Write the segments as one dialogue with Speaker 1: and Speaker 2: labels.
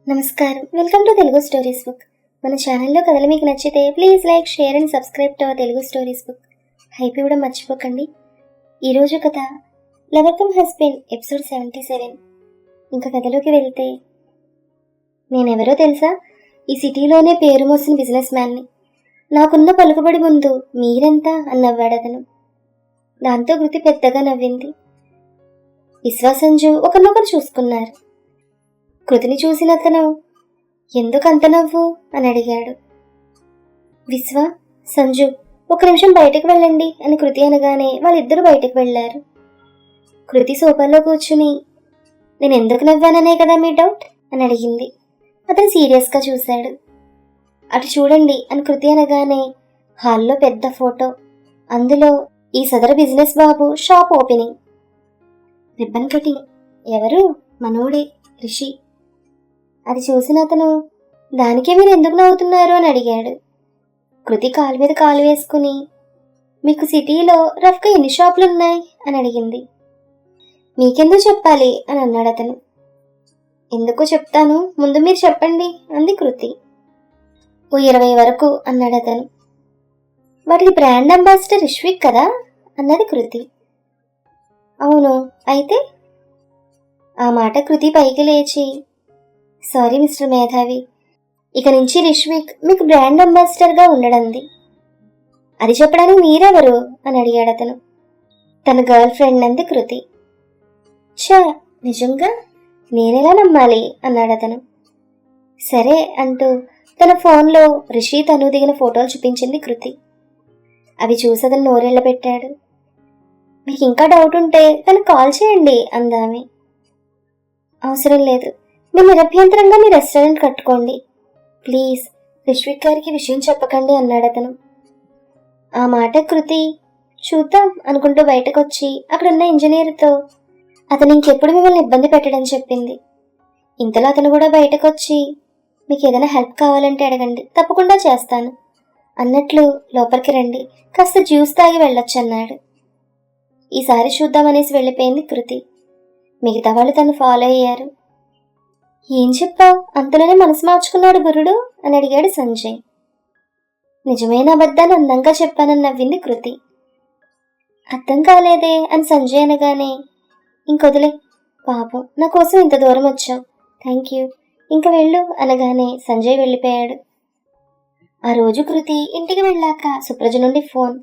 Speaker 1: నమస్కారం, welcome to Telugu stories book. మన ఛానల్లో కథలు మీకు నచ్చితే please like, share and subscribe to our Telugu stories book. Hype ఇవ్వడం మర్చిపోకండి. ఈరోజు కథ లవర్ కమ్ హస్బెండ్ ఎపిసోడ్ 77. ఇంకా కథలోకి వెళ్తే, నేనెవరో తెలుసా? ఈ సిటీలోనే పేరు మోసిన బిజినెస్ మ్యాన్ని. నాకున్న పలుకుబడి ముందు మీరెంత అని నవ్వాడు అతను. దాంతో కృతి పెద్దగా నవ్వింది. విశ్వాసంజు ఒకరినొకరు చూసుకున్నారు. కృతిని చూసిన అతను, ఎందుకంత నవ్వు అని అడిగాడు. విశ్వ, సంజు ఒక నిమిషం బయటకు వెళ్ళండి అని కృతి అనగానే వాళ్ళిద్దరూ బయటకు వెళ్ళారు. కృతి సోఫాలో కూర్చుని, నేను ఎందుకు నవ్వాననే కదా మీ డౌట్ అని అడిగింది. అతను సీరియస్గా చూశాడు. అటు చూడండి అని కృతి అనగానే హాల్లో పెద్ద ఫోటో, అందులో ఈ సదర బిజినెస్ బాబు షాప్ ఓపెనింగ్. Ribbon cutting. ఎవరు? మనోడే, రిషి. అది చూసిన అతను, దానికే మీరు ఎందుకు నవ్వుతున్నారు అని అడిగాడు. కృతి కాలు మీద కాలు వేసుకుని, మీకు సిటీలో రఫ్గా ఎన్ని షాపులున్నాయి అని అడిగింది. మీకెందుకు చెప్పాలి అని అన్నాడు అతను. ఎందుకు చెప్తాను, ముందు మీరు చెప్పండి అంది కృతి. ఓ 20 వరకు అన్నాడు అతను. వాటికి బ్రాండ్ అంబాసిడర్ రిష్విక్ కదా అన్నది కృతి. అవును, అయితే? ఆ మాట కృతి పైకి లేచి, సారీ మిస్టర్ మేధావి, ఇక నుంచి రిష్విక్ మీకు బ్రాండ్ అంబాసిడర్గా ఉండడంది. అది చెప్పడానికి మీరెవరు అని అడిగాడు అతను. తన గర్ల్ ఫ్రెండ్ అంది కృతి. ఛా, నిజంగా? నేనెలా నమ్మాలి అన్నాడు అతను. సరే అంటూ తన ఫోన్లో రిషి తను దిగిన ఫోటోలు చూపించింది కృతి. అవి చూసి అతను నోరెళ్ళ పెట్టాడు. మీకు ఇంకా డౌట్ ఉంటే తనకు కాల్ చేయండి అందామె. అవసరం లేదు, మీరు నిరభ్యంతరంగా మీ రెస్టారెంట్ కట్టుకోండి, ప్లీజ్ రిష్విక్ గారికి విషయం చెప్పకండి అన్నాడు అతను. ఆ మాట కృతి చూద్దాం అనుకుంటూ బయటకు వచ్చి అక్కడున్న ఇంజనీర్తో అతను ఇంకెప్పుడు మిమ్మల్ని ఇబ్బంది పెట్టడని చెప్పింది. ఇంతలో అతను కూడా బయటకు వచ్చి, మీకు ఏదైనా హెల్ప్ కావాలంటే అడగండి, తప్పకుండా చేస్తాను అన్నట్లు లోపలికి రండి, కాస్త జ్యూస్ తాగి వెళ్ళొచ్చు అన్నాడు. ఈసారి చూద్దామనేసి వెళ్ళిపోయింది కృతి. మిగతా వాళ్ళు తను ఫాలో అయ్యారు. ఏం చెప్పావు, అంతలోనే మనసు మార్చుకున్నాడు గురుడు అని అడిగాడు సంజయ్. నిజమైన అబద్ధాన్ని అందంగా చెప్పానని నవ్వింది కృతి. అర్థం కాలేదే అని సంజయ్ అనగానే, ఇంకొదిలే, పాపం నా కోసం ఇంత దూరం వచ్చావు, థ్యాంక్ యూ, ఇంక వెళ్ళు అనగానే సంజయ్ వెళ్ళిపోయాడు. ఆ రోజు కృతి ఇంటికి వెళ్ళాక సుప్రజ నుండి ఫోన్.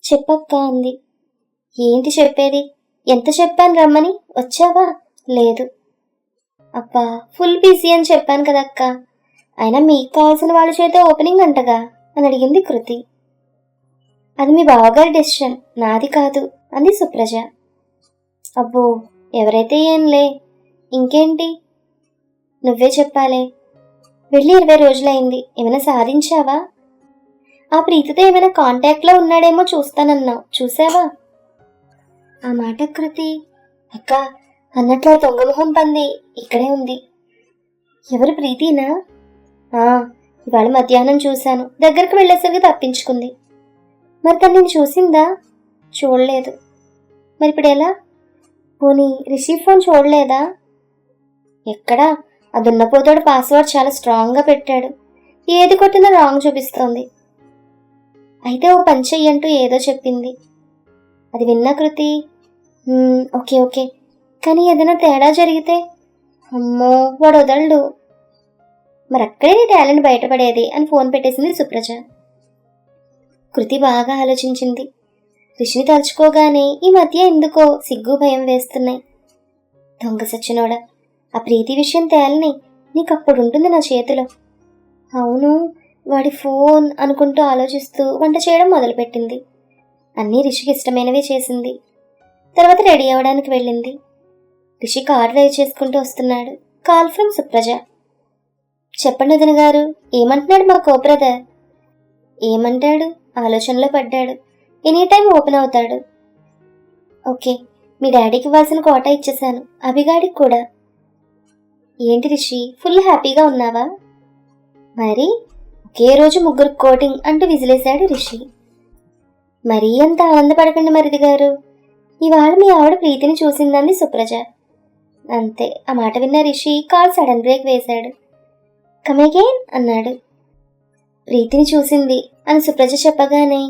Speaker 1: చెప్పక్క అంది. ఏంటి చెప్పేది? ఎంత చెప్పాను రమ్మని, వచ్చావా? లేదు. అబ్బా, ఫుల్ బిజీ అని చెప్పాను కదక్క, అయినా మీకు కావాల్సిన వాళ్ళ చేత ఓపెనింగ్ అంటగా అని అడిగింది కృతి. అది మీ బావగారి డెసిషన్, నాది కాదు అంది సుప్రజ. అబ్బో, ఎవరైతే ఏంలే, ఇంకేంటి, నువ్వే చెప్పాలే. వెళ్ళి 20 రోజులైంది, ఏమైనా సాధించావా? ఆ ప్రీతితో ఏమైనా కాంటాక్ట్లో ఉన్నాడేమో చూస్తానన్నావు, చూసావా? ఆ మాట కృతి, అక్క అన్నట్లు తొంగమొహం పంది ఇక్కడే ఉంది. ఎవరు, ప్రీతినా? ఇవాళ మధ్యాహ్నం చూశాను, దగ్గరకు వెళ్ళేసరికి తప్పించుకుంది. మరి తను నేను చూసిందా? చూడలేదు. మరి ఇప్పుడు ఎలా? పోనీ రిషి ఫోన్ చూడలేదా? ఎక్కడా, అది ఉన్నపోతాడు పాస్వర్డ్ చాలా స్ట్రాంగ్గా పెట్టాడు, ఏది కొట్టినా రాంగ్ చూపిస్తోంది. అయితే ఓ పని చెయ్యంటూ ఏదో చెప్పింది. అది విన్నా కృతి, ఓకే ఓకే, కానీ ఏదైనా తేడా జరిగితే? అమ్మో, వాడు వదలడు. మరి అక్కడే నీ టాలెంట్ బయటపడేది అని ఫోన్ పెట్టేసింది సుప్రజ. కృతి బాగా ఆలోచించింది. రిషిని తలుచుకోగానే ఈ మధ్య ఎందుకో సిగ్గు భయం వేస్తున్నాయి. దొంగ సచ్చినోడా, ఆ ప్రీతి విషయం తేలని, నీకు అప్పుడు ఉంటుంది నా చేతిలో. అవును, వాడి ఫోన్ అనుకుంటూ ఆలోచిస్తూ వంట చేయడం మొదలుపెట్టింది. అన్నీ రిషికి ఇష్టమైనవే చేసింది. తర్వాత రెడీ అవ్వడానికి వెళ్ళింది. రిషి కార్ డ్రైవ్ చేసుకుంటూ వస్తున్నాడు. Call from Supraja. చెప్పండి వదిన గారు, ఏమంటున్నాడు మా కో బ్రదర్? ఏమంటాడు, ఆలోచనలో పడ్డాడు. ఎనీ టైం ఓపెన్ అవుతాడు. ఓకే, మీ డాడీకి ఇవ్వాల్సిన కోటా ఇచ్చేశాను, అభిగాడికి కూడా. ఏంటి రిషి, ఫుల్ హ్యాపీగా ఉన్నావా? మరి ఒకే రోజు 3 కోటింగ్ అంటూ విజిలేశాడు రిషి. మరీ అంత ఆనందపడకండి మరిది గారు, ఇవాళ మీ ఆవిడ ప్రీతిని చూసిందంది సుప్రజ. అంతే, ఆ మాట విన్న రిషి కార్ సడన్ బ్రేక్ వేశాడు. కమ్ అగైన్ అన్నాడు. ప్రీతిని చూసింది అని సుప్రజ చెప్పగానే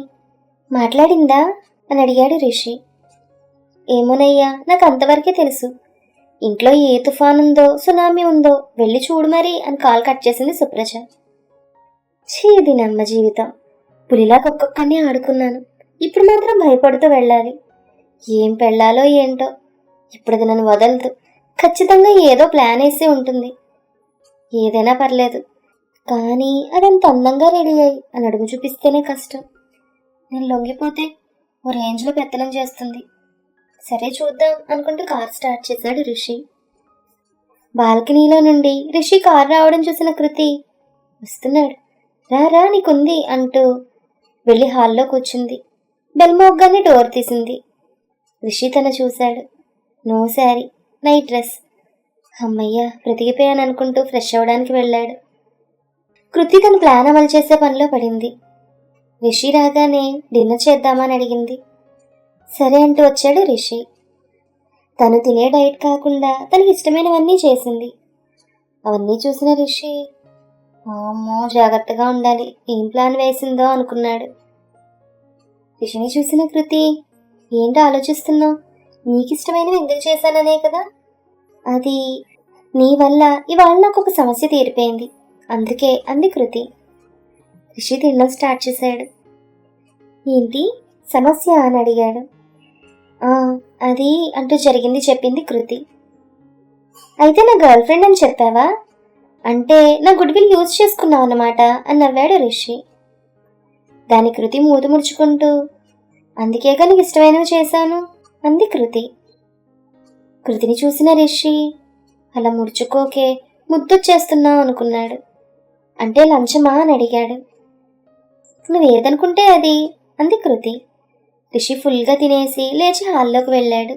Speaker 1: మాట్లాడిందా అని అడిగాడు రిషి. ఏమోనయ్యా, నాకు అంతవరకే తెలుసు. ఇంట్లో ఏ తుఫాన్ ఉందో సునామీ ఉందో వెళ్ళి చూడు మరి అని కాల్ కట్ చేసింది సుప్రజ. ఇది నమ్మ జీవితం. పులిలా ఒక్కొక్కడిని ఆడుకున్నాను, ఇప్పుడు మాత్రం భయపడుతూ వెళ్ళాలి. ఏం పెళ్ళాలో ఏంటో, ఇప్పుడు నన్ను వదలదు. ఖచ్చితంగా ఏదో ప్లాన్ వేసి ఉంటుంది. ఏదైనా పర్లేదు, కానీ అదంత అందంగా రెడీ అయ్యి అని అడుగు చూపిస్తేనే కష్టం. నేను లొంగిపోతే ఓ రేంజ్లో పెత్తనం చేస్తుంది. సరే చూద్దాం అనుకుంటూ కార్ స్టార్ట్ చేశాడు రిషి. బాల్కనీలో నుండి రిషి కార్ రావడం చూసిన కృతి వస్తున్నాడు, రా నీకుంది అంటూ వెళ్ళి హాల్లో కూర్చుంది. బెల్ మోగ్గానే డోర్ తీసింది. రిషి తన చూశాడు. No sari, night dress. అమ్మయ్య, బ్రతికిపోయాను అనుకుంటూ ఫ్రెష్ అవ్వడానికి వెళ్ళాడు. కృతి తన ప్లాన్ అమలు చేసే పనిలో పడింది. రిషి రాగానే డిన్నర్ చేద్దామని అడిగింది. సరే అంటూ వచ్చాడు రిషి. తను తినే డైట్ కాకుండా తనకి ఇష్టమైనవన్నీ చేసింది. అవన్నీ చూసిన రిషి అమ్మో జాగ్రత్తగా ఉండాలి, ఏం ప్లాన్ వేసిందో అనుకున్నాడు. రిషిని చూసిన కృతి ఏంటో ఆలోచిస్తున్నావు, నీకు ఇష్టమైనవి ఎందుకు చేశాననే కదా. అది నీ వల్ల ఇవాళ నాకు ఒక సమస్య తీరిపోయింది, అందుకే అంది కృతి. రిషి తినడం స్టార్ట్ చేశాడు. ఏంటి సమస్య అని అడిగాడు. అది అంటూ జరిగింది చెప్పింది కృతి. అయితే నా గర్ల్ ఫ్రెండ్ అని చెప్పావా, అంటే నా గుడ్ విల్ యూజ్ చేసుకున్నావు అన్నమాట అని నవ్వాడు రిషి. దాని కృతి మూతి ముడుచుకుంటూ అందుకేగా నీకు ఇష్టమైనవి చేశాను అంది కృతి. కృతిని చూసిన రిషి అలా ముడుచుకోకే, ముద్దొచ్చేస్తున్నావు అనుకున్నాడు. అంటే లంచమా అని అడిగాడు. నువ్వేదనుకుంటే అది అంది కృతి. రిషి ఫుల్గా తినేసి లేచి హాల్లోకి వెళ్ళాడు.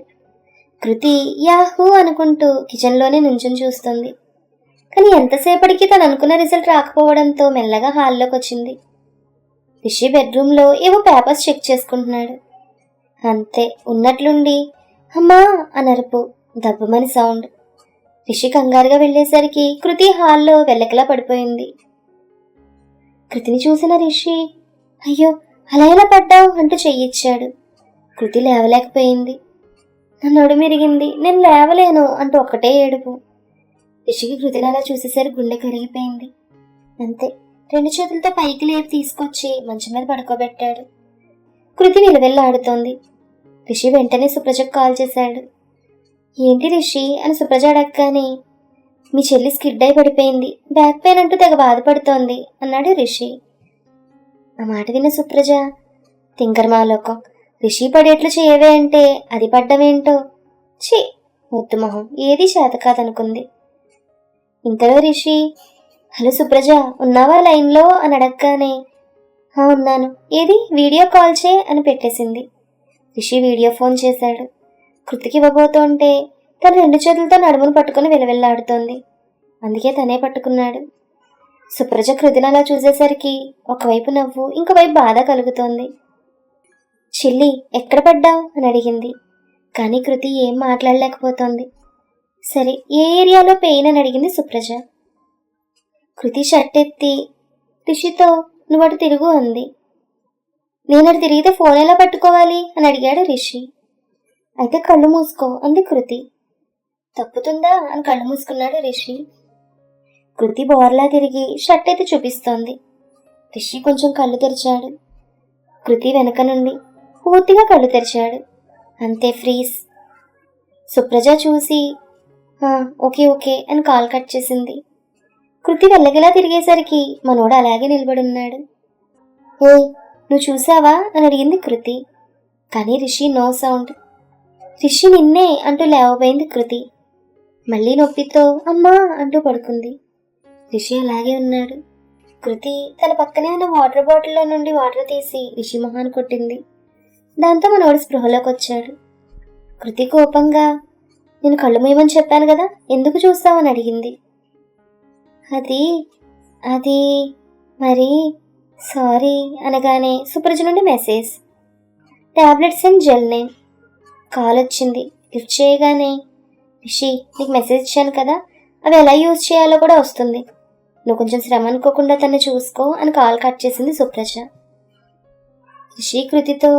Speaker 1: కృతి యాహూ అనుకుంటూ కిచెన్లోనే నుంచుని చూస్తుంది. కానీ ఎంతసేపటికి తను అనుకున్న రిజల్ట్ రాకపోవడంతో మెల్లగా హాల్లోకి వచ్చింది. రిషి బెడ్రూమ్లో ఏవో పేపర్స్ చెక్ చేసుకుంటున్నాడు. అంతే, ఉన్నట్లుండి అమ్మా అనరుపు, దబ్బమని సౌండ్. రిషి కంగారుగా వెళ్ళేసరికి కృతి హాల్లో వెల్లకిలా పడిపోయింది. కృతిని చూసిన రిషి అయ్యో అలా ఎలా పడ్డావు అంటూ చెయ్యిచ్చాడు. కృతి లేవలేకపోయింది. నా నడుమిరిగింది, నేను లేవలేను అంటూ ఒక్కటే ఏడుపు. రిషికి కృతిని అలా చూసేసరికి గుండె కరిగిపోయింది. అంతే, 2 చేతులతో పైకి లేపి తీసుకొచ్చి మంచం మీద పడుకోబెట్టాడు. కృతి విలువెల్లాడుతోంది. రిషి వెంటనే సుప్రజకు కాల్ చేశాడు. ఏంటి రిషి అని సుప్రజ అడగగానే మీ చెల్లి స్కిడ్ అయి పడిపోయింది, బ్యాక్ పెయిన్ అంటూ తెగ బాధపడుతోంది అన్నాడు రిషి. ఆ మాట విన్న సుప్రజ తింకర్మాలోకం, రిషి పడేట్లు చేయవే అంటే అది పడ్డమేంటో, ఛీ ముద్దు మొహం, ఏది చేత కాదనుకుంది. ఇంతలో రిషి హలో సుప్రజ ఉన్నావా లైన్లో అని అడగగానే ఉన్నాను, ఏది వీడియో కాల్ చే అని పెట్టేసింది. రిషి వీడియో ఫోన్ చేశాడు. కృతికి ఇవ్వబోతుంటే తను 2 చేతులతో నడుమును పట్టుకుని విలవిల్లాడుతోంది. అందుకే తనే పట్టుకున్నాడు. సుప్రజ కృతిని అలా చూసేసరికి ఒకవైపు నవ్వు, ఇంకోవైపు బాధ కలుగుతోంది. చెల్లి ఎక్కడ పడ్డావు అని అడిగింది. కానీ కృతి ఏం మాట్లాడలేకపోతోంది. సరే ఏ ఏరియాలో పెయిన్ అని అడిగింది సుప్రజ. కృతి షర్ట్ ఎత్తి రిషితో నువ్వు అటు తిరుగు అంది. నేను అటు తిరిగితే ఫోన్ ఎలా పట్టుకోవాలి అని అడిగాడు రిషి. అయితే కళ్ళు మూసుకో అంది కృతి. తప్పుతుందా అని కళ్ళు మూసుకున్నాడు రిషి. కృతి బోర్లా తిరిగి షర్ట్ అయితే చూపిస్తోంది. రిషి కొంచెం కళ్ళు తెరిచాడు. కృతి వెనక నుండి పూర్తిగా కళ్ళు తెరిచాడు. అంతే, ఫ్రీజ్. సుప్రజ చూసి ఓకే ఓకే అని కాల్ కట్ చేసింది. కృతి వెళ్ళగలా తిరిగేసరికి మనోడు అలాగే నిలబడున్నాడు. ఏయ్ నువ్వు చూసావా అని అడిగింది కృతి. కానీ రిషి నో సౌండ్. రిషి నిన్నే అంటూ లేవబోయింది కృతి. మళ్ళీ నొప్పితో అమ్మా అంటూ పడుకుంది. రిషి అలాగే ఉన్నాడు. కృతి తన పక్కనే ఉన్న వాటర్ బాటిల్లో నుండి వాటర్ తీసి రిషి మొహాన్ని కొట్టింది. దాంతో మనోడు స్పృహలోకి వచ్చాడు. కృతి కోపంగా నేను కళ్ళు మూయమని చెప్పాను కదా, ఎందుకు చూస్తావని అడిగింది. అది మరి సారీ అనగానే సుప్రజ నుండి message, tablets and gel name. Call వచ్చింది. లిఫ్ట్ చేయగానే రిషి, నీకు మెసేజ్ ఇచ్చాను కదా, అవి ఎలా యూజ్ చేయాలో కూడా వస్తుంది. నువ్వు కొంచెం శ్రమ అనుకోకుండా తను చూసుకో అని కాల్ కట్ చేసింది సుప్రజ. రిషి కృతితో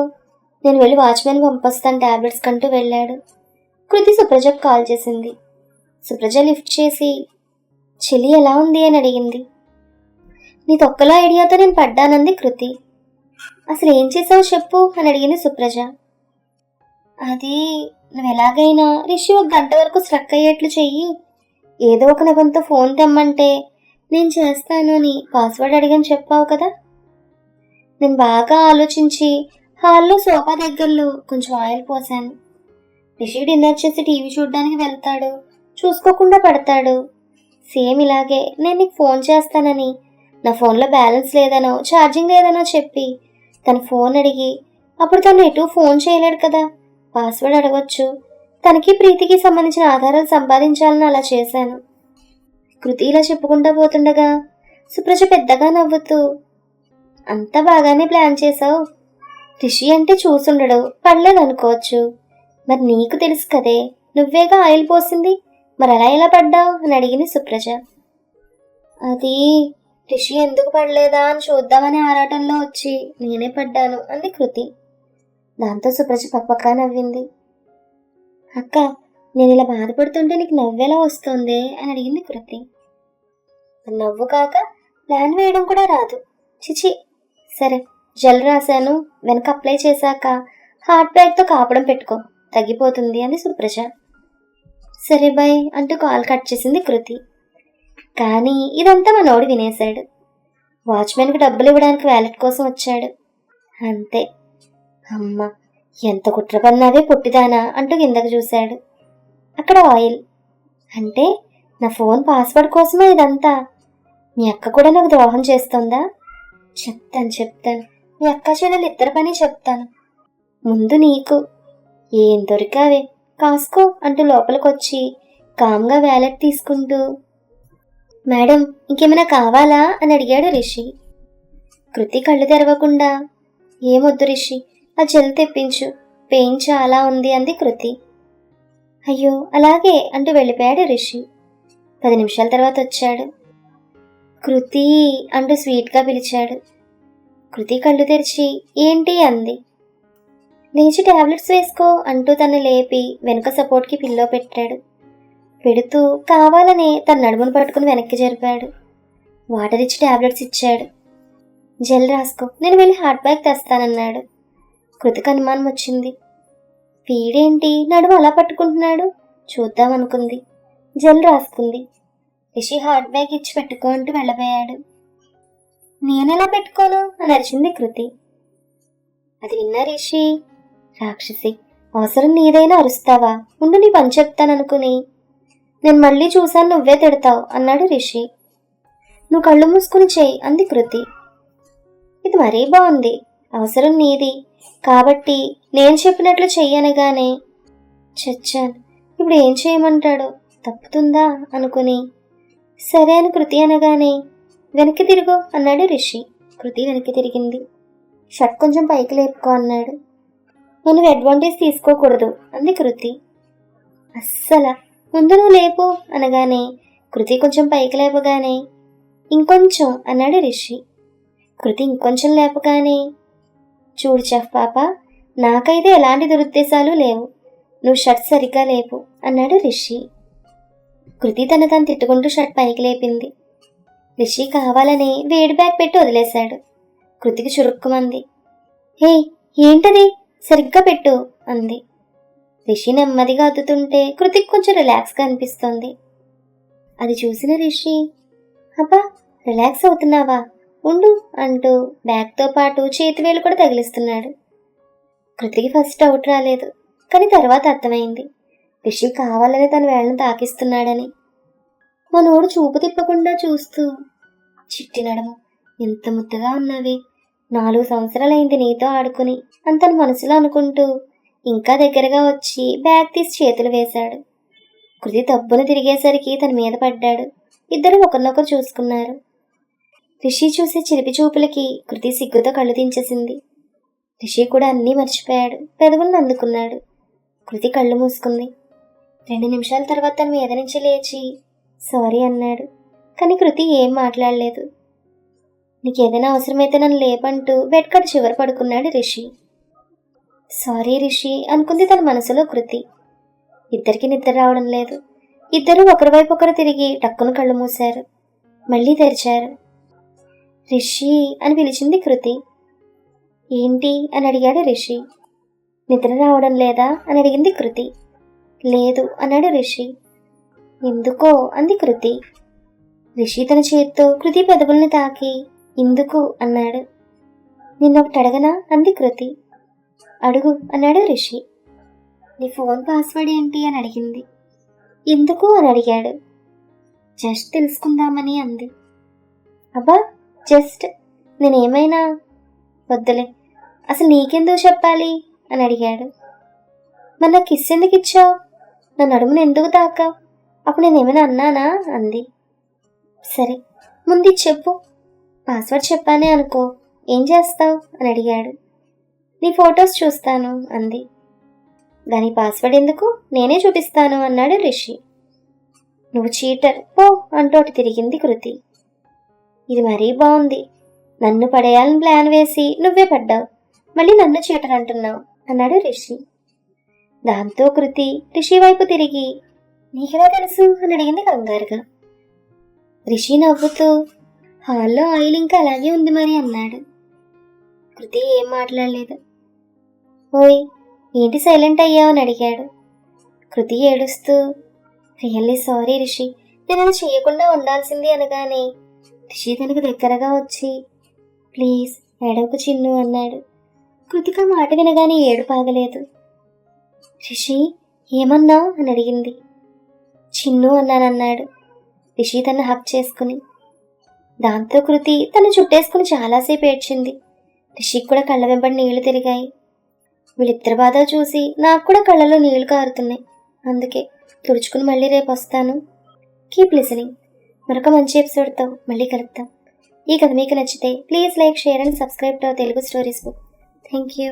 Speaker 1: నేను వెళ్ళి వాచ్మెన్ పంపిస్తాను టాబ్లెట్స్ కంటూ వెళ్ళాడు. కృతి సుప్రజకు కాల్ చేసింది. సుప్రజ లిఫ్ట్ చేసి చెల్లి ఎలా ఉంది అని అడిగింది. నీ తొక్కలో ఐడియాతో నేను పడ్డానంది కృతి. అసలు ఏం చేసావు చెప్పు అని అడిగింది సుప్రజ. అది నువ్వు ఎలాగైనా రిషి 1 గంట వరకు స్ట్రక్ అయ్యేట్లు చెయ్యి. ఏదో ఒక నెపంతో ఫోన్ తెమ్మంటే నేను చేస్తాను అని పాస్వర్డ్ అడిగని చెప్పావు కదా. నేను బాగా ఆలోచించి హాల్లో సోఫా దగ్గరలో కొంచెం ఆయిల్ పోసాను. రిషి డిన్నర్ చేసి టీవీ చూడడానికి వెళ్తాడు, చూసుకోకుండా పడతాడు. సేమ్ ఇలాగే నేను నీకు ఫోన్ చేస్తానని నా ఫోన్లో బ్యాలెన్స్ లేదనో ఛార్జింగ్ లేదనో చెప్పి తన ఫోన్ అడిగి అప్పుడు తను ఎటు ఫోన్ చేయలేడు కదా, పాస్వర్డ్ అడగొచ్చు. తనకి ప్రీతికి సంబంధించిన ఆధారాలు సంపాదించాలని అలా చేశాను. కృతి ఇలా చెప్పుకుంటా పోతుండగా సుప్రజ పెద్దగా నవ్వుతూ అంతా బాగానే ప్లాన్ చేసావు. రిషి అంటే చూసుండడు, పడలేదు అనుకోవచ్చు. మరి నీకు తెలుసు కదే, నువ్వేగా ఆయిల్ పోసింది, మరి అలా ఎలా పడ్డావు అని అడిగింది సుప్రజ. అది రిషి ఎందుకు పడలేదా అని చూద్దామని ఆరాటంలో వచ్చి నేనే పడ్డాను అంది కృతి. దాంతో సుప్రజ పక్కగా నవ్వింది. అక్క, నేను ఇలా బాధపడుతుంటే నీకు నవ్వెలా వస్తుంది అని అడిగింది కృతి. నవ్వు కాక ప్లాన్ వేయడం కూడా రాదు. చిచి, సరే జెల్ రాశాను, వెనక అప్లై చేశాక హార్ట్ బ్యాగ్తో కాపడం పెట్టుకో, తగ్గిపోతుంది అంది సుప్రజ. సరే బాయ్ అంటూ కాల్ కట్ చేసింది కృతి. కానీ ఇదంతా మనోడు వినేశాడు. వాచ్మెన్కి డబ్బులు ఇవ్వడానికి వ్యాలెట్ కోసం వచ్చాడు. అంతే. అమ్మ, ఎంత కుట్ర పన్నావే పొట్టిదానా అంటూ కిందకు చూశాడు. అక్కడ ఆయిల్. అంటే నా ఫోన్ పాస్వర్డ్ కోసమే ఇదంతా. మీ అక్క కూడా నాకు ద్రోహం చేస్తుందా? చెప్తాను. మీ అక్క చెల్లెలు ఇద్దరు పని చెప్తాను. ముందు నీకు ఏం దొరికావే, కాసుకో అంటూ లోపలికొచ్చి కామ్గా వ్యాలెట్ తీసుకుంటూ మేడం ఇంకేమైనా కావాలా అని అడిగాడు రిషి. కృతి కళ్ళు తెరవకుండా ఏమొద్దు రిషి, ఆ జెల్ తెప్పించు, పెయిన్ చాలా ఉంది అంది కృతి. అయ్యో అలాగే అంటూ వెళ్ళిపోయాడు రిషి. 10 నిమిషాల తర్వాత వచ్చాడు. కృతి అంటూ స్వీట్గా పిలిచాడు. కృతి కళ్ళు తెరిచి ఏంటి అంది. లేచి టాబ్లెట్స్ వేసుకో అంటూ తను లేపి వెనుక సపోర్ట్కి పిల్లో పెట్టాడు. పెడుతూ కావాలని తన నడుమును పట్టుకుని వెనక్కి జరిపాడు. వాటర్ ఇచ్చి టాబ్లెట్స్ ఇచ్చాడు. జెల్ రాసుకో, నేను వెళ్ళి హార్ట్ బ్యాగ్ తెస్తానన్నాడు. కృతికి అనుమానం వచ్చింది. వీడేంటి నడుము అలా పట్టుకుంటున్నాడు, చూద్దామనుకుంది. జెల్ రాసుకుంది. రిషి హార్ట్ బ్యాగ్ ఇచ్చి పెట్టుకో అంటూ వెళ్ళబోయాడు. నేనెలా పెట్టుకోను అని అరిచింది కృతి. అది విన్నా రిషి, రాక్షసి, అవసరం నీదైనా అరుస్తావా, ఉండు నీ పని చెప్తాననుకుని. నేను మళ్ళీ చూశాను నువ్వే తిడతావు అన్నాడు రిషి. నువ్వు కళ్ళు మూసుకుని చెయ్యి అంది కృతి. ఇది మరీ బాగుంది, అవసరం నీది కాబట్టి నేను చెప్పినట్లు చెయ్యనగానే చచ్చాను. ఇప్పుడు ఏం చేయమంటాడో, తప్పుతుందా అనుకుని సరే అని కృతి అనగానే వెనక్కి తిరుగు అన్నాడు రిషి. కృతి వెనక్కి తిరిగింది. షర్ట్ కొంచెం పైకి లేపుకో అన్నాడు. నువ్వు అడ్వాంటేజ్ తీసుకోకూడదు అంది కృతి. అస్సలా, ముందు నువ్వు లేపు అనగానే కృతి కొంచెం పైకి లేపగానే ఇంకొంచెం అన్నాడు రిషి. కృతి ఇంకొంచెం లేపగానే చూడు చెఫ్ పాప, నాకైతే ఎలాంటి దురుద్దేశాలు లేవు, నువ్వు షర్ట్ సరిగ్గా లేపు అన్నాడు రిషి. కృతి తను తిట్టుకుంటూ షర్ట్ పైకి లేపింది. రిషి కావాలని వేడి బ్యాగ్ పెట్టి వదిలేశాడు. కృతికి చురుక్కుమంది. హే ఏంటది, సరిగ్గా పెట్టు అంది. రిషి నెమ్మదిగా అద్దుతుంటే కృతికి కొంచెం రిలాక్స్గా అనిపిస్తోంది. అది చూసిన రిషి, అబ్బా రిలాక్స్ అవుతున్నావా, ఉండు అంటూ బ్యాగ్తో పాటు చేతివేలు కూడా తగిలిస్తున్నాడు. కృతికి ఫస్ట్ డౌట్ రాలేదు, కానీ తర్వాత అర్థమైంది రిషి కావాలని తన వేళ్ళను తాకిస్తున్నాడని. మనోడు చూపు తిప్పకుండా చూస్తూ చిట్టి నడము, ఎంత ముద్దగా ఉన్నావే, 4 సంవత్సరాలైంది నీతో ఆడుకుని అని తన మనసులో అనుకుంటూ ఇంకా దగ్గరగా వచ్చి బ్యాగ్ తీసి చేతులు వేశాడు. కృతి తబ్బున తిరిగేసరికి తన మీద పడ్డాడు. ఇద్దరు ఒకరినొకరు చూసుకున్నారు. రిషి చూసే చిలిపి చూపులకి కృతి సిగ్గుతో కళ్ళు దించేసింది. రిషి కూడా అన్నీ మర్చిపోయాడు, పెదవులను అందుకున్నాడు. కృతి కళ్ళు మూసుకుంది. 2 నిమిషాల తర్వాత తన మీద నుంచి లేచి సారీ అన్నాడు. కానీ కృతి ఏం మాట్లాడలేదు. నీకేదైనా అవసరమైతే నన్ను లేపంటూ బెడ్ కట్ చివర పడుకున్నాడు రిషి. సారీ రిషి అనుకుంది తన మనసులో కృతి. ఇద్దరికి నిద్ర రావడం లేదు. ఇద్దరూ ఒకరి వైపు ఒకరు తిరిగి టక్కున కళ్ళు మూశారు. మళ్ళీ తెరిచారు. రిషి అని పిలిచింది కృతి. ఏంటి అని అడిగాడు రిషి. నిద్ర రావడం లేదా అని అడిగింది కృతి. లేదు అన్నాడు రిషి. ఎందుకో అంది కృతి. రిషి తన చేతితో కృతి పెదవుల్ని తాకి ఎందుకు అన్నాడు. నిన్నొకటి అడగనా అంది కృతి. అడుగు అన్నాడు రిషి. నీ ఫోన్ పాస్వర్డ్ ఏంటి అని అడిగింది. ఎందుకు అని అడిగాడు. జస్ట్ తెలుసుకుందామని అంది. అబ్బా జస్ట్, నేనేమైనా వద్దులే, అసలు నీకెందుకు చెప్పాలి అని అడిగాడు. మరి నాకు కిస్ ఎందుకు ఇచ్చావు, నా నడుమును ఎందుకు తాకావు, అప్పుడు నేనేమైనా అన్నానా అంది. సరే ముందు చెప్పు, పాస్వర్డ్ చెప్పానే అనుకో, ఏం చేస్తావు అని అడిగాడు. నీ ఫొటోస్ చూస్తాను అంది. దాని పాస్వర్డ్ ఎందుకు, నేనే చూపిస్తాను అన్నాడు రిషి. నువ్వు చీటర్ పో అంటూ అటు తిరిగింది కృతి. ఇది మరీ బాగుంది, నన్ను పడేయాలని ప్లాన్ వేసి నువ్వే పడ్డావు, మళ్ళీ నన్ను చీటర్ అంటున్నావు అన్నాడు రిషి. దాంతో కృతి రిషి వైపు తిరిగి నీకెలా తెలుసు అని అడిగింది కంగారుగా. రిషి నవ్వుతూ హాల్లో ఆయిల్ ఇంకా అలాగే ఉంది మరి అన్నాడు. కృతి ఏం మాట్లాడలేదు. ఓయ్ ఏంటి సైలెంట్ అయ్యావు అని అడిగాడు. కృతి ఏడుస్తూ రియల్లీ సారీ రిషి, నేను అలా చేయకుండా ఉండాల్సింది అనగానే రిషి తనకు దగ్గరగా వచ్చి ప్లీజ్ ఏడవకు చిన్ను అన్నాడు. కృతిక మాట వినగానే ఏడుపు ఆగలేదు. రిషి ఏమన్నావు అని అడిగింది. చిన్ను అన్నానన్నాడు రిషి తను హక్ చేసుకుని. దాంతో కృతి తను చుట్టేసుకుని చాలాసేపు ఏడ్చింది. రిషికి కూడా కళ్ళ వెంబడి నీళ్లు తిరిగాయి. వీళ్ళిద్దరి బాధ చూసి నాకు కూడా కళ్ళలో నీళ్లు కారుతున్నాయి. అందుకే తుడుచుకుని మళ్ళీ రేపు వస్తాను. Keep listening. మరొక మంచి ఎపిసోడ్తో మళ్ళీ కలుద్దాం. ఈ కథ మీకు నచ్చితే please like, share and subscribe to Telugu stories book. Thank you.